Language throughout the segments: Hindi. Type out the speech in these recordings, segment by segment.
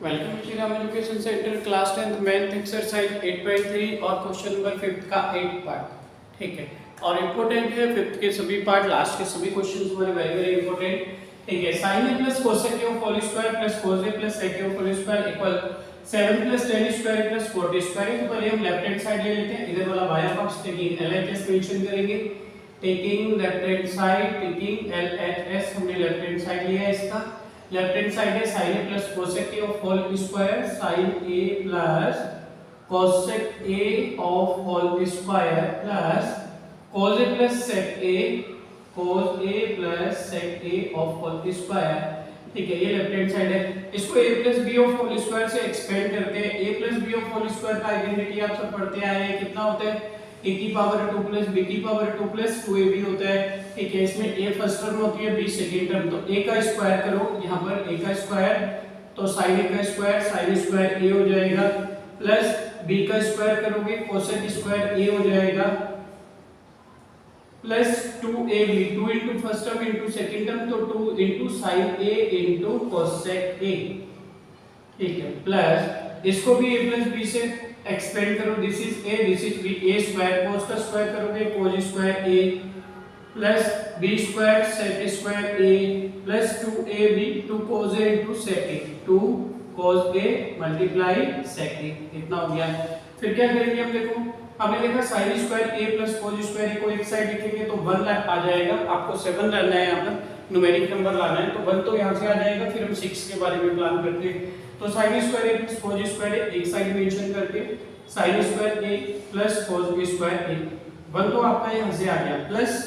Welcome to Shriram education centre class 10th math exercise 8.3 और क्वेश्चन नंबर 5 का 8 पार्ट। ठीक है, और इम्पोर्टेंट है 5th के सभी पार्ट, लास्ट के सभी क्वेश्चंस हमारे वेरी वेरी इंपॉर्टेंट। ठीक है, sin a plus cosec a whole square plus cos a plus sec a whole square equal 7 plus tan square plus 40 square. तो पहले हम लेफ्ट हैंड साइड ले लेते हैं, इधर वाला बाया पक्ष टेकिंग LHS मेंशन करेंगे। Taking left hand side, taking LHS, हमने लेफ्ट हैंड साइड लिया है इसका। लेफ्ट हैंड साइड है sin a plus cosec a of whole square, sin a plus cosec a of whole square plus cos a plus sec a, cos a plus sec a of whole square. ठीक है, ये लेफ्ट हैंड साइड है। इसको a plus b of whole square से एक्सपेंड करते हैं। a plus b of whole square का आइडेंटिटी आप सब पढ़ते आए हैं, कितना होता है a की पावर 2 प्लस b की पावर 2 प्लस 2ab होता है। ठीक है, इसमें a फर्स्ट टर्म होती है, b सेकंड टर्म। तो a का स्क्वायर करो, यहाँ पर a का स्क्वायर, तो sin a का स्क्वायर sin स्क्वायर a हो जाएगा, प्लस b का स्क्वायर करोगे cosec स्क्वायर a हो जाएगा, plus 2ab, 2 into first term into second term, तो 2 into sin a into cosec a। ठीक है, प्लस इसको भी a plus b से एक्सपेंड करो, this is a, this is b, a square cos का स्क्वायर करोगे cos square a plus b square sec square a plus 2ab, 2 cos a into sec a, 2 cos a multiply sec a, इतना हो गया। फिर क्या करेंगे हम, देखो हमने देखा sin square a plus cos square a को एक साइड लिखेंगे तो 1 आ जाएगा। आपको 7 लाना है, यहाँ पर न्यूमेरिक नंबर लाना है, तो 1 तो यहाँ से आ जाएगा। फिर हम 6 के बारे में प्लान करते हैं, तो sin square a plus cos square a एक साइड मेंशन करके sin square a plus cos square a, 1 तो आपका यहाँ से आ गया। प्लस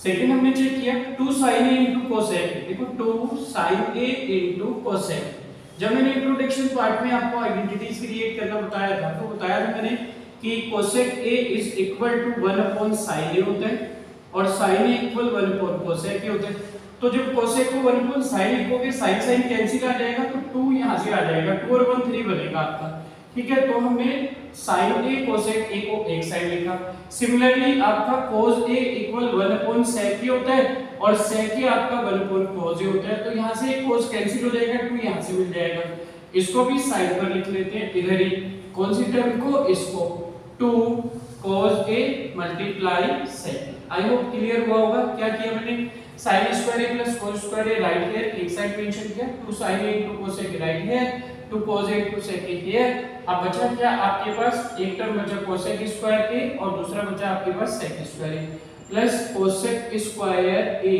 सेकंड हमने चेक किया 2 sin a into cosec, देखो 2 sin a into cosec। जब मैंने इंट्रोडक्शन पार्ट में आपको आइडेंटिटीज क्रिएट करना बताया था, तो बताया था मैंने कि cosec a is equal to 1 upon sin a होता है और sin a equal 1 upon cosec a होता है। तो जब cosec को 1 अपॉन sin लिखोगे, sin sin कैंसिल आ जाएगा, तो 2 यहां से आ जाएगा, 2 और 1 3 बनेगा आपका। ठीक है, तो हमने sin a cosec a को एक साइड लिखा। सिमिलरली आपका cos a equal 1 upon sec a होता है और sec a आपका 1 अपॉन cos a होता है, तो यहां से cos कैंसिल हो जाएगा, 2 यहां से मिल जाएगा। इसको भी साइड पर लिख लेते हैं, इधर ही कौन सी टर्म को, इसको 2 cos a multiply sec a। I hope clear हुआ होगा। क्या किया मैंने, sin square a plus cos square a right here एक साइड मेंशन किया, 2 sin a into cosec a right here, 2 cos a into sec a here. अब बचा क्या आपके पास, एक टर्म बचा cosec स्क्वायर a और दूसरा बचा आपके पास sec square a, plus cosec square a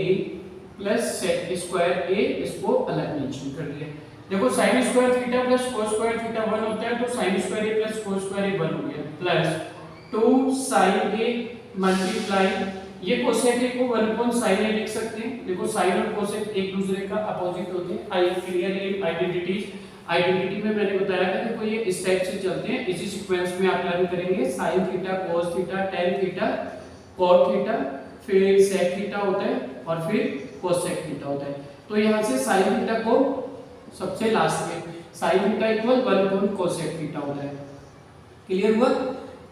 plus sec square a, इसको अलग मेंशन कर दिया। देखो sin square theta plus cos square theta 1 होता है, तो sin square a plus cos square a 1 हो गया, प्लस 2 sin a मल्टीप्लाई, ये cosec a को 1 अपॉन sin a लिख सकते हैं। देखो sin और cosec एक दूसरे का अपोजिट होते हैं। I clear in identities. Identity में मैंने बताया था, देखो ये इस टाइप से चलते हैं, इसी सीक्वेंस में आप लर्न करेंगे। sin theta cos theta tan theta cot theta, फिर sec थीटा होता है और फिर cosec थीटा होता है। तो यहाँ से sin थीटा को सबसे लास्ट में sin theta equal 1 upon cosec theta होता है। क्लियर हुआ।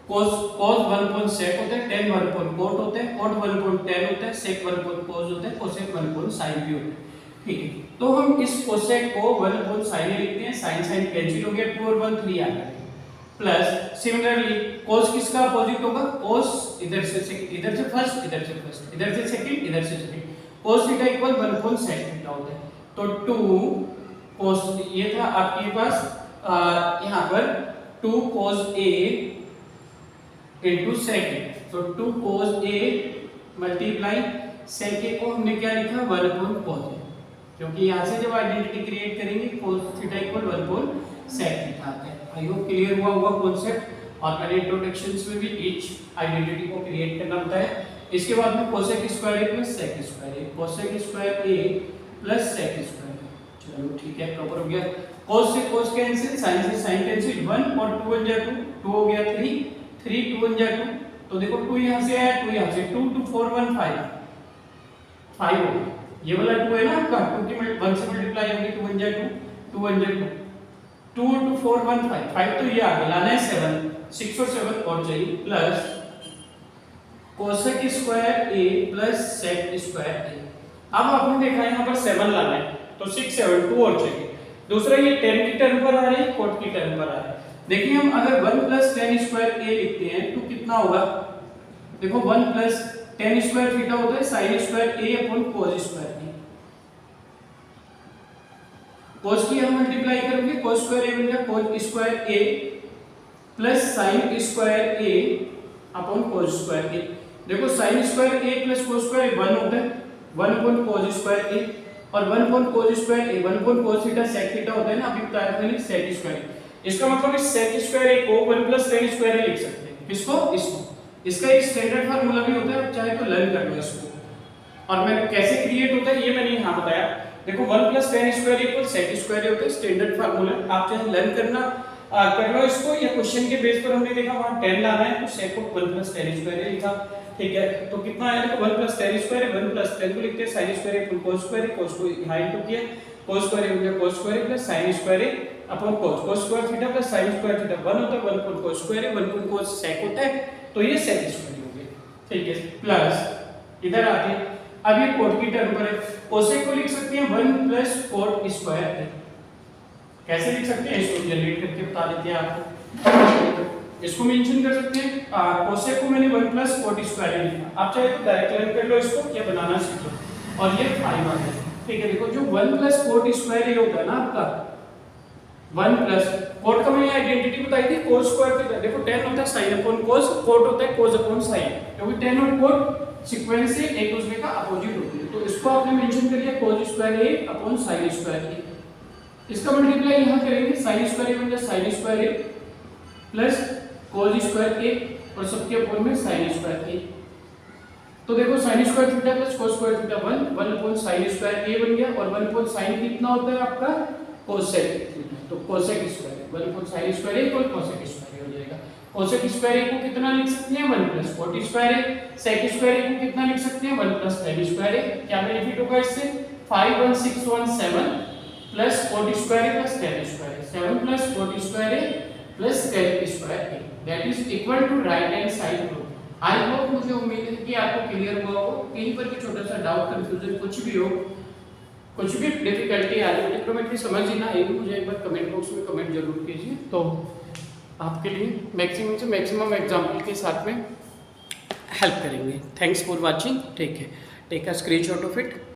cos 1 अपॉन sec होता है, tan 1 अपॉन cot होता है, cot 1 अपॉन tan होता है, sec 1 अपॉन cos होता है, cosec 1 अपॉन sin भी होता है। ठीक है, तो हम इस cosec को 1 अपॉन sin लिखते हैं, sin sin कैंसिल हो गया, 2 और 1 3 आ गया। प्लस सिमिलरली cos किसका अपोजिट होगा, cos इधर से सेकंड, इधर से फर्स्ट, इधर से फर्स्ट, इधर से सेकंड, इधर से second, cos theta equal 1 upon sec theta होता है। तो 2 cos, ये था आपके पास यहां पर 2 cos a into sec a, तो 2 cos a multiply sec a को हमने क्या लिखा, 1 अपॉन cos a, क्योंकि यहां से जब आइडेंटिटी क्रिएट करेंगे cos theta equal 1 upon sec theta आता है। आई होप क्लियर हुआ होगा कॉन्सेप्ट। और मैंने इंट्रोडक्शंस में भी ईच आइडेंटिटी को क्रिएट करना बताया। इसके बाद में cosec square a plus sec square a, cosec square a plus sec square a। चलो ठीक है, प्रॉपर हो गया। cos से cos कैंसिल, sin से sin कैंसिल, 1 और 2 1 जा 2, 2 हो गया 3, 3 2 1 जा 2, तो देखो 2 यहां से आया, 2 यहां से, 2 2 4 1 5, 5 हो गया। ये वाला 2 है ना आपका, 2 की 1 से मल्टीप्लाई होगी, 2 1 जा 2, 2 1 जा 2, 2 2 4 1 5, 5 तो ये आ गया, लाना है 7, 6 और 7 और चाहिए, plus cosec square a plus sec square a। अब आपने देखा यहाँ पर 7 लाना है, तो 6 7 2 और चाहिए, दूसरा ये tan की टर्म पर आ रहा है, cot की टर्म पर आ रहा है। देखिए हम अगर 1 प्लस tan स्क्वायर a लिखते हैं तो कितना होगा, देखो 1 प्लस tan स्क्वायर थीटा होता है sin square a upon cos square a। cos की हम मल्टीप्लाई करेंगे, cos स्क्वायर a बन गया cos square a plus sin square a upon cos square a। देखो sin square a plus cos square 1 होता है, 1 अपॉन cos स्क्वायर a, और 1 upon cos square a 1 upon cos theta sec theta होता है ना, अभी बताया था मैंने sec स्क्वायर। इसका मतलब इस sec स्क्वायर a को 1 प्लस tan स्क्वायर a लिख सकते हैं। किसको? इसको। इसका एक स्टैंडर्ड फार्मूला भी होता है, चाहे तो लर्न कर लो इसको। और मैं कैसे क्रिएट होता है ये मैंने यहां बताया। देखो 1 plus tan square equal sec square होता है, स्टैंडर्ड फार्मूला। आप चाहे लर्न करना कर लो इसको, या क्वेश्चन के बेस पर हमने देखा वहां tan लाना है तो sec को 1 प्लस tan स्क्वायर लिखा, ठीक है। तो कितना आया, देखो 1 plus tan square 1 plus tan को लिखते हैं sin square equal cos square, cos को यहां इनटू किया, cos स्क्वायर हो गया cos square plus sin square upon cos square theta plus sin square theta 1 होता है, 1 upon cos square 1 upon cos sec होता है, तो ये sec स्क्वायर हो गया, ठीक है। प्लस इधर आते हैं, अब ये cot की टर्म पर है, cosec को लिख सकते हैं 1 प्लस cot स्क्वायर। कैसे लिख सकते हैं इसको जनरेट करके बता देते हैं आपको। इसको मेंशन कर सकते हैं, cosec को मैंने 1 प्लस cot स्क्वायर लिखा, आप चाहे तो डायरेक्ट लर्न कर लो इसको या बनाना सीखो, और ये 5 आ गया, ठीक है। देखो जो 1 प्लस cot स्क्वायर ये होता है ना आपका 1 प्लस cot का मैंने आइडेंटिटी बताई थी cos स्क्वायर थीटा। देखो tan होता है sin अपॉन cos, cot होता है cos अपॉन sin, क्योंकि tan और cot सीक्वेंस से एक दूसरे का अपोजिट होते हैं, तो इसको आपने मेंशन कर लिया cos square a upon sin square a। इसका मल्टीप्लाई यहां करेंगे, sin स्क्वायर a बन जाए sin square a plus cos square a और सबके अपॉन में sin स्क्वायर a। तो देखो sin square theta plus cos square theta 1 upon sin square a बन गया, और 1 अपॉन sin कितना होता है आपका cosec थीटा, तो cosec square 1 upon sin square a equal cosec square हो जाएगा। cosec स्क्वायर a को कितना लिख सकते हैं 1 plus cot square a, sec square a को कितना लिख सकते हैं 1 प्लस tan स्क्वायर a। क्या बेनिफिट होगा इससे, 51617 plus cot square a plus tan square a, 7 plus cot square a plus tan square a, that is equal to right hand side rule. I hope, मुझे उम्मीद है कि आपको क्लियर हुआ हो। कहीं पर भी छोटा सा डाउट कंफ्यूजन कुछ भी हो, कुछ भी डिफिकल्टी आ रही हो, ट्रिग्नोमेट्री समझ ही ना आई, मुझे एक बार कमेंट बॉक्स में कमेंट जरूर कीजिए, तो आपके लिए मैक्सिमम से मैक्सिमम एग्जाम्पल के साथ में हेल्प करेंगे। Thanks for watching, take a screenshot of it.